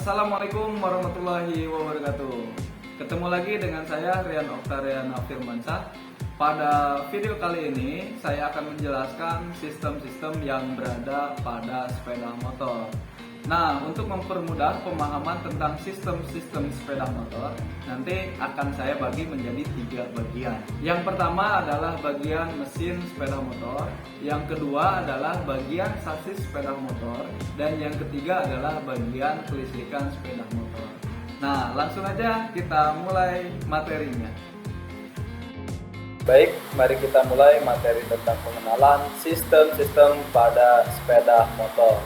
Assalamualaikum warahmatullahi wabarakatuh. Ketemu lagi dengan saya Rian Oktariana Firmansyah. Pada video kali ini saya akan menjelaskan sistem-sistem yang berada pada sepeda motor. Nah, untuk mempermudah pemahaman tentang sistem-sistem sepeda motor, nanti akan saya bagi menjadi 3 bagian. Yang pertama adalah bagian mesin sepeda motor, yang kedua adalah bagian sasis sepeda motor, dan yang ketiga adalah bagian kelistrikan sepeda motor. Nah, langsung aja kita mulai materinya. Baik, mari kita mulai materi tentang pengenalan sistem-sistem pada sepeda motor.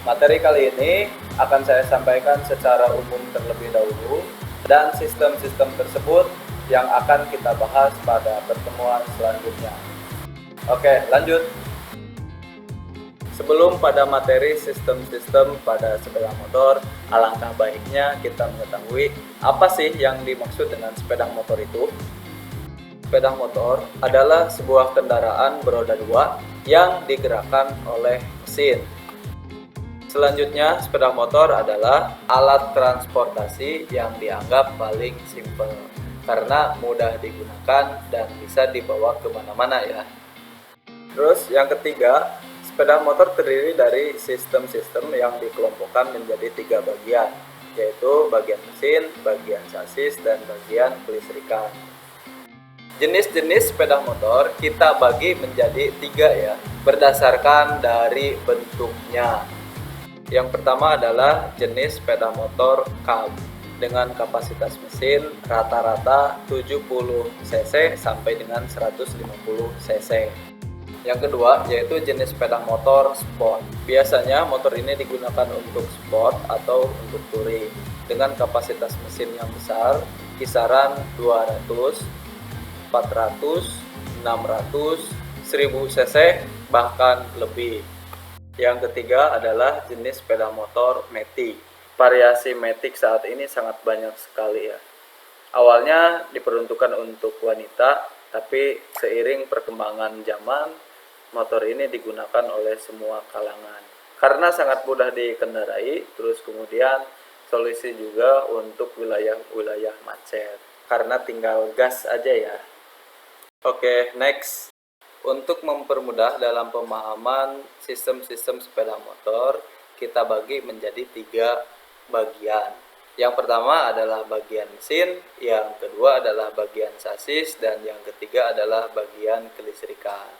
Materi kali ini akan saya sampaikan secara umum terlebih dahulu, dan sistem-sistem tersebut yang akan kita bahas pada pertemuan selanjutnya. Oke, lanjut. Sebelum pada materi sistem-sistem pada sepeda motor, alangkah baiknya kita mengetahui apa sih yang dimaksud dengan sepeda motor itu. Sepeda motor adalah sebuah kendaraan beroda 2 yang digerakkan oleh mesin. Selanjutnya, sepeda motor adalah alat transportasi yang dianggap paling simpel karena mudah digunakan dan bisa dibawa kemana-mana ya. Terus yang ketiga, sepeda motor terdiri dari sistem-sistem yang dikelompokkan menjadi 3 bagian, yaitu bagian mesin, bagian sasis, dan bagian kelistrikan. Jenis-jenis sepeda motor kita bagi menjadi 3 ya, berdasarkan dari bentuknya. Yang pertama adalah jenis sepeda motor cab dengan kapasitas mesin rata-rata 70 cc sampai dengan 150 cc. Yang kedua yaitu jenis sepeda motor sport. Biasanya motor ini digunakan untuk sport atau untuk touring dengan kapasitas mesin yang besar, kisaran 200, 400, 600, 1000 cc bahkan lebih. Yang ketiga adalah jenis sepeda motor matic. Variasi matic saat ini sangat banyak sekali ya. Awalnya diperuntukkan untuk wanita, tapi seiring perkembangan zaman, motor ini digunakan oleh semua kalangan. Karena sangat mudah dikendarai, terus kemudian solusi juga untuk wilayah-wilayah macet. Karena tinggal gas aja ya. Oke, next. Untuk mempermudah dalam pemahaman sistem-sistem sepeda motor, kita bagi menjadi 3 bagian. Yang pertama adalah bagian mesin, yang kedua adalah bagian sasis, dan yang ketiga adalah bagian kelistrikan.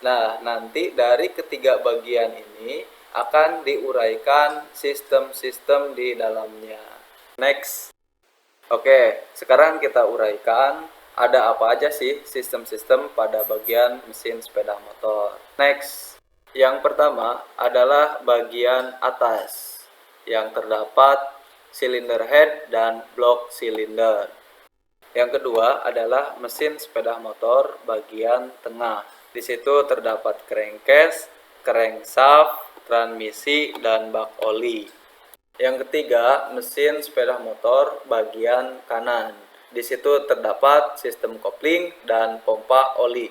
Nah, nanti dari ketiga bagian ini akan diuraikan sistem-sistem di dalamnya. Next. Oke, sekarang kita uraikan ada apa aja sih sistem-sistem pada bagian mesin sepeda motor. Next, yang pertama adalah bagian atas yang terdapat silinder head dan blok silinder. Yang kedua adalah mesin sepeda motor bagian tengah. Di situ terdapat crankcase, crankshaft, transmisi, dan bak oli. Yang ketiga, mesin sepeda motor bagian kanan. Di situ terdapat sistem kopling dan pompa oli.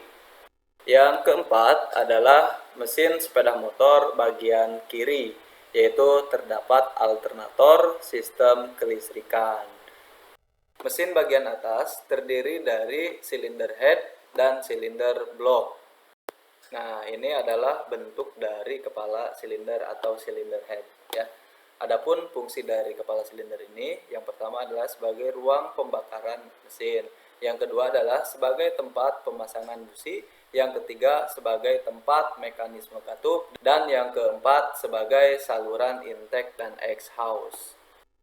Yang keempat adalah mesin sepeda motor bagian kiri, yaitu terdapat alternator sistem kelistrikan. Mesin bagian atas terdiri dari silinder head dan silinder block. Nah, ini adalah bentuk dari kepala silinder atau silinder head ya. Adapun fungsi dari kepala silinder ini, yang pertama adalah sebagai ruang pembakaran mesin, yang kedua adalah sebagai tempat pemasangan busi, yang ketiga sebagai tempat mekanisme katup, dan yang keempat sebagai saluran intake dan exhaust.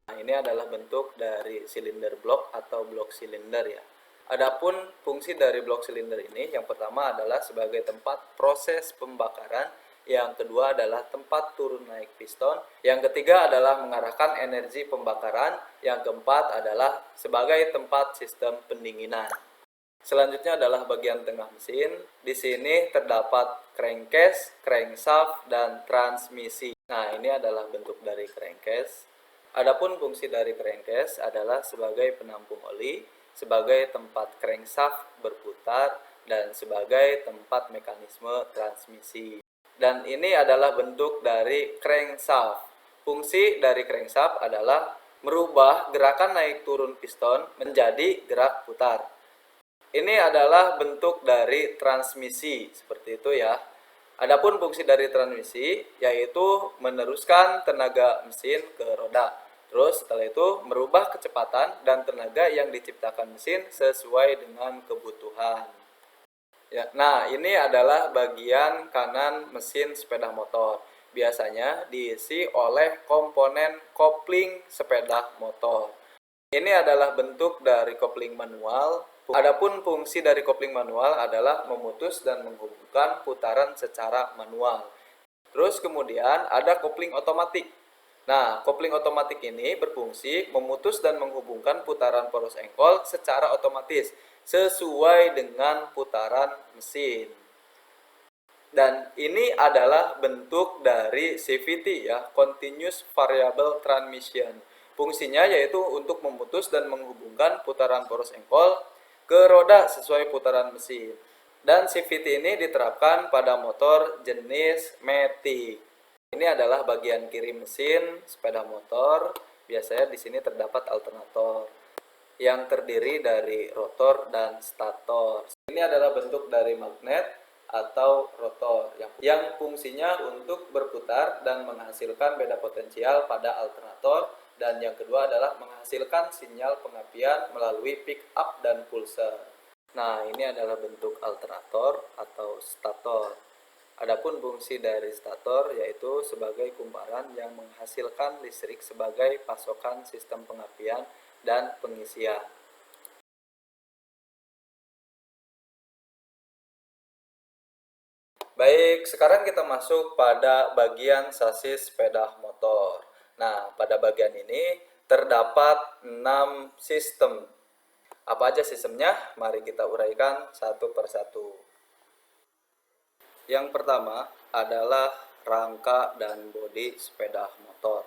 Nah, ini adalah bentuk dari silinder blok atau blok silinder ya. Adapun fungsi dari blok silinder ini, yang pertama adalah sebagai tempat proses pembakaran, yang kedua adalah tempat turun naik piston, yang ketiga adalah mengarahkan energi pembakaran, yang keempat adalah sebagai tempat sistem pendinginan. Selanjutnya adalah bagian tengah mesin. Di sini terdapat crankcase, crankshaft, dan transmisi. Nah, ini adalah bentuk dari crankcase. Adapun fungsi dari crankcase adalah sebagai penampung oli, sebagai tempat crankshaft berputar, dan sebagai tempat mekanisme transmisi. Dan ini adalah bentuk dari crankshaft. Fungsi dari crankshaft adalah merubah gerakan naik turun piston menjadi gerak putar. Ini adalah bentuk dari transmisi, seperti itu ya. Adapun fungsi dari transmisi yaitu meneruskan tenaga mesin ke roda. Terus setelah itu merubah kecepatan dan tenaga yang diciptakan mesin sesuai dengan kebutuhan. Ya, nah ini adalah bagian kanan mesin sepeda motor. Biasanya diisi oleh komponen kopling sepeda motor. Ini adalah bentuk dari kopling manual. Adapun fungsi dari kopling manual adalah memutus dan menghubungkan putaran secara manual. Terus kemudian ada kopling otomatik. Nah, kopling otomatik ini berfungsi memutus dan menghubungkan putaran poros engkol secara otomatis sesuai dengan putaran mesin. Dan ini adalah bentuk dari CVT ya, Continuous Variable Transmission. Fungsinya yaitu untuk memutus dan menghubungkan putaran poros engkol ke roda sesuai putaran mesin. Dan CVT ini diterapkan pada motor jenis Matic. Ini adalah bagian kiri mesin sepeda motor. Biasanya di sini terdapat alternator yang terdiri dari rotor dan stator. Ini adalah bentuk dari magnet atau rotor yang fungsinya untuk berputar dan menghasilkan beda potensial pada alternator, dan yang kedua adalah menghasilkan sinyal pengapian melalui pick up dan pulser. Nah, ini adalah bentuk alternator atau stator. Adapun fungsi dari stator yaitu sebagai kumparan yang menghasilkan listrik sebagai pasokan sistem pengapian dan pengisian. Baik, sekarang kita masuk pada bagian sasis sepeda motor. Nah, pada bagian ini terdapat 6 sistem. Apa aja sistemnya? Mari kita uraikan satu persatu. Yang pertama adalah rangka dan bodi sepeda motor.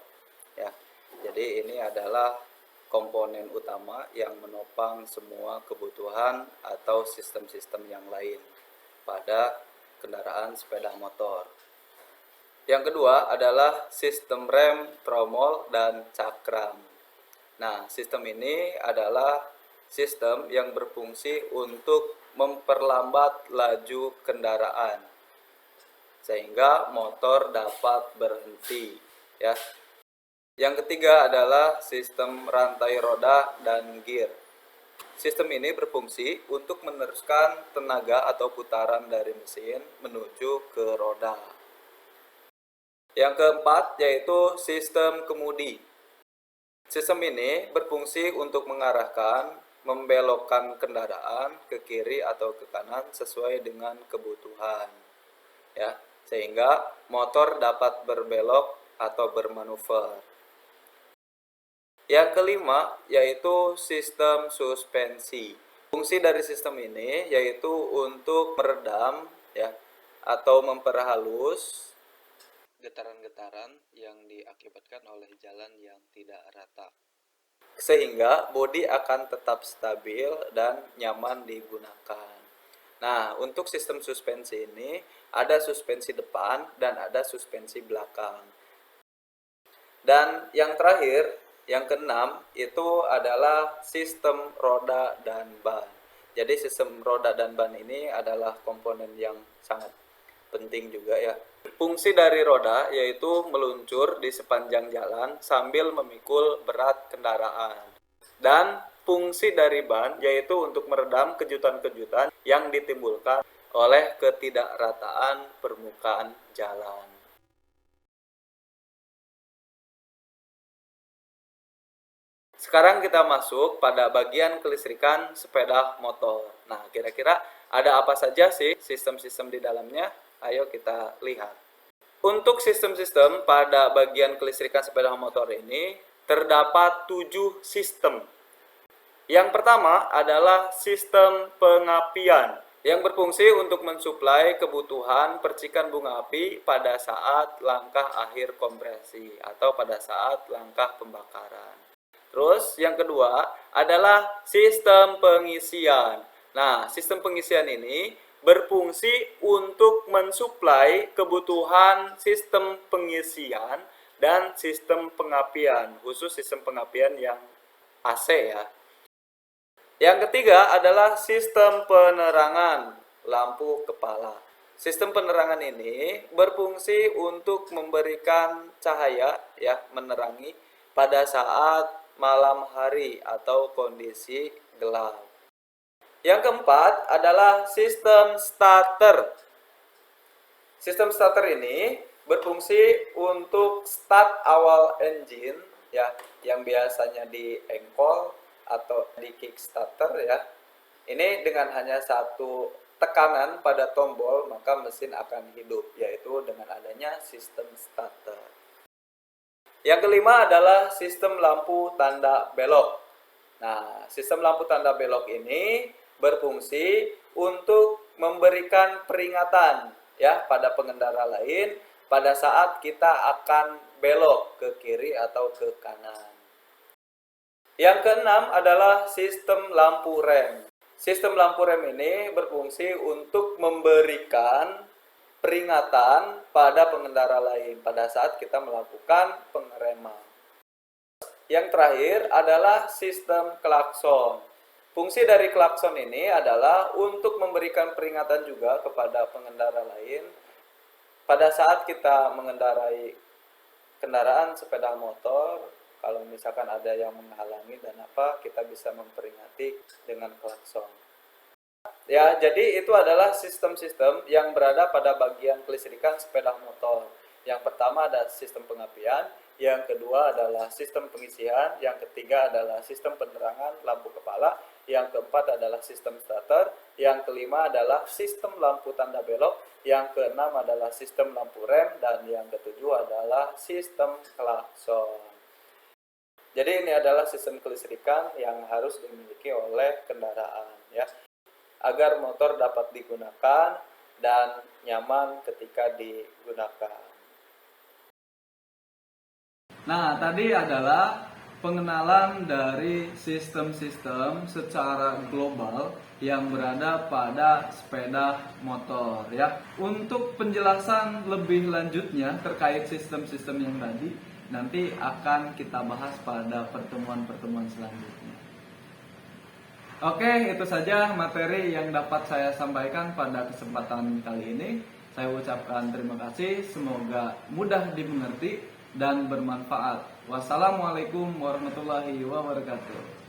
Ya, jadi ini adalah komponen utama yang menopang semua kebutuhan atau sistem-sistem yang lain pada kendaraan sepeda motor. Yang kedua adalah sistem rem, tromol, dan cakram. Nah, sistem ini adalah sistem yang berfungsi untuk memperlambat laju kendaraan sehingga motor dapat berhenti ya. Yang ketiga adalah sistem rantai roda dan gear. Sistem ini berfungsi untuk meneruskan tenaga atau putaran dari mesin menuju ke roda. Yang keempat yaitu sistem kemudi. Sistem ini berfungsi untuk mengarahkan, membelokkan kendaraan ke kiri atau ke kanan sesuai dengan kebutuhan. Ya, sehingga motor dapat berbelok atau bermanuver. Yang kelima yaitu sistem suspensi. Fungsi dari sistem ini yaitu untuk meredam ya atau memperhalus getaran-getaran yang diakibatkan oleh jalan yang tidak rata, sehingga bodi akan tetap stabil dan nyaman digunakan. Nah, untuk sistem suspensi ini ada suspensi depan dan ada suspensi belakang. Dan yang terakhir, yang keenam, itu adalah sistem roda dan ban. Jadi sistem roda dan ban ini adalah komponen yang sangat penting juga ya. Fungsi dari roda yaitu meluncur di sepanjang jalan sambil memikul berat kendaraan. Dan fungsi dari ban yaitu untuk meredam kejutan-kejutan yang ditimbulkan oleh ketidakrataan permukaan jalan. Sekarang kita masuk pada bagian kelistrikan sepeda motor. Nah, kira-kira ada apa saja sih sistem-sistem di dalamnya? Ayo kita lihat. Untuk sistem-sistem pada bagian kelistrikan sepeda motor ini terdapat 7 sistem. Yang pertama adalah sistem pengapian yang berfungsi untuk mensuplai kebutuhan percikan bunga api pada saat langkah akhir kompresi atau pada saat langkah pembakaran. Terus yang kedua adalah sistem pengisian. Nah, sistem pengisian ini berfungsi untuk mensuplai kebutuhan sistem pengisian dan sistem pengapian, khusus sistem pengapian yang AC ya. Yang ketiga adalah sistem penerangan lampu kepala. Sistem penerangan ini berfungsi untuk memberikan cahaya ya, menerangi pada saat malam hari atau kondisi gelap. Yang keempat adalah sistem starter. Sistem starter ini berfungsi untuk start awal engine ya, yang biasanya di engkol atau di kickstarter ya. Ini dengan hanya satu tekanan pada tombol maka mesin akan hidup, yaitu dengan adanya sistem starter. Yang kelima adalah sistem lampu tanda belok. Nah, sistem lampu tanda belok ini berfungsi untuk memberikan peringatan ya pada pengendara lain pada saat kita akan belok ke kiri atau ke kanan. Yang keenam adalah sistem lampu rem. Sistem lampu rem ini berfungsi untuk memberikan peringatan pada pengendara lain pada saat kita melakukan pengereman. Yang terakhir adalah sistem klakson. Fungsi dari klakson ini adalah untuk memberikan peringatan juga kepada pengendara lain pada saat kita mengendarai kendaraan sepeda motor. Kalau misalkan ada yang menghalangi dan apa, kita bisa memperingati dengan klakson. Ya, jadi itu adalah sistem-sistem yang berada pada bagian kelistrikan sepeda motor. Yang pertama ada sistem pengapian, yang kedua adalah sistem pengisian, yang ketiga adalah sistem penerangan lampu kepala, yang keempat adalah sistem starter, yang kelima adalah sistem lampu tanda belok, yang keenam adalah sistem lampu rem, dan yang ketujuh adalah sistem klakson. Jadi ini adalah sistem kelistrikan yang harus dimiliki oleh kendaraan ya, agar motor dapat digunakan dan nyaman ketika digunakan. Nah, tadi adalah pengenalan dari sistem-sistem secara global yang berada pada sepeda motor ya. Untuk penjelasan lebih lanjutnya terkait sistem-sistem yang tadi nanti akan kita bahas pada pertemuan-pertemuan selanjutnya. Oke, itu saja materi yang dapat saya sampaikan pada kesempatan kali ini. Saya ucapkan terima kasih, semoga mudah dimengerti dan bermanfaat. Wassalamualaikum warahmatullahi wabarakatuh.